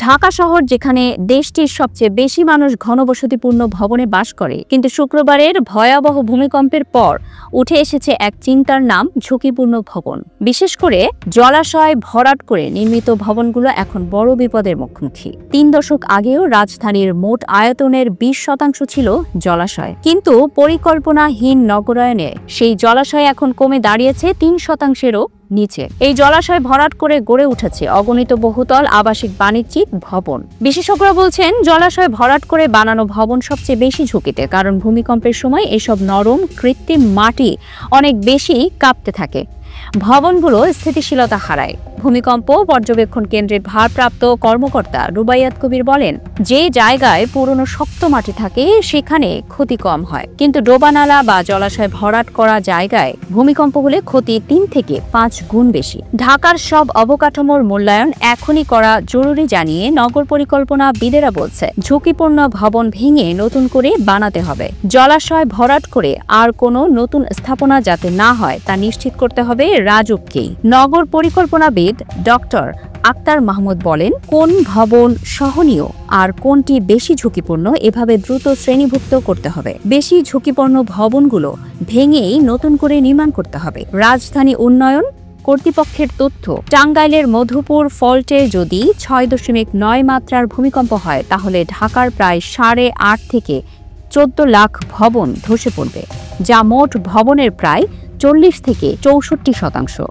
ঢাকা শহর যেখানে দেশটির সবচেয়ে বেশি মানুষ ঘনবসতিপূর্ণ ভবনে বাস করে, কিন্তু শুক্রবারের ভয়াবহ ভূমিকম্পের পর উঠে এসেছে এক চিন্তার নাম ঝুঁকিপূর্ণ ভবন। বিশেষ করে জলাশয় ভরাট করে নির্মিত ভবনগুলো এখন বড় বিপদের মুখোমুখি। 3 দশক আগেও রাজধানীর মোট আয়তনের 20% ছিল জলাশয়, কিন্তু পরিকল্পনাহীন নগরায়নে সেই জলাশয় এখন কমে দাঁড়িয়েছে 3%-এরও নিচে। এই জলাশয় ভরাট করে গড়ে উঠেছে অগণিত বহুতল আবাসিক বাণিজ্যিক ভবন। বিশেষজ্ঞরা বলছেন, জলাশয় ভরাট করে বানানো ভবন সবচেয়ে বেশি ঝুঁকিতে, কারণ ভূমিকম্পের সময় এসব নরম কৃত্রিম মাটি অনেক বেশি কাঁপতে থাকে। ভবনগুলো স্থিতিশীলতা হারায়। ভূমিকম্প পর্যবেক্ষণ কেন্দ্রের ভারপ্রাপ্ত কর্মকর্তা রুবাইয়াত কবির বলেন, যে জায়গায় পুরনো শক্ত মাটি থাকে সেখানে ক্ষতি কম হয়, কিন্তু ডোবানালা বা জলাশয় ভরাট করা জায়গায় ভূমিকম্প হলে ক্ষতি 3 থেকে 5 গুণ বেশি। ঢাকার সব অবকাঠামোর মূল্যায়ন এখনই করা জরুরি জানিয়ে নগর পরিকল্পনাবিদেরা বলছে, ঝুঁকিপূর্ণ ভবন ভেঙে নতুন করে বানাতে হবে। জলাশয় ভরাট করে আর কোনো নতুন স্থাপনা যাতে না হয় তা নিশ্চিত করতে হবে রাজুককেই। নগর পরিকল্পনাবিদ ডক্টর আক্তার মাহমুদ বলেন, কোন ভবন সহনীয় আর কোনটি বেশি ঝুঁকিপূর্ণ এভাবে দ্রুত শ্রেণীভুক্ত করতে হবে। বেশি ঝুঁকিপূর্ণ ভবনগুলো ভেঙেই নতুন করে নির্মাণ করতে হবে। রাজধানী উন্নয়ন কর্তৃপক্ষের তথ্য, টাঙ্গাইলের মধুপুর ফল্টে যদি 6.9 মাত্রার ভূমিকম্প হয়, তাহলে ঢাকার প্রায় 8.5 থেকে 14 লাখ ভবন ধসে পড়বে, যা মোট ভবনের প্রায় 40 থেকে 64%।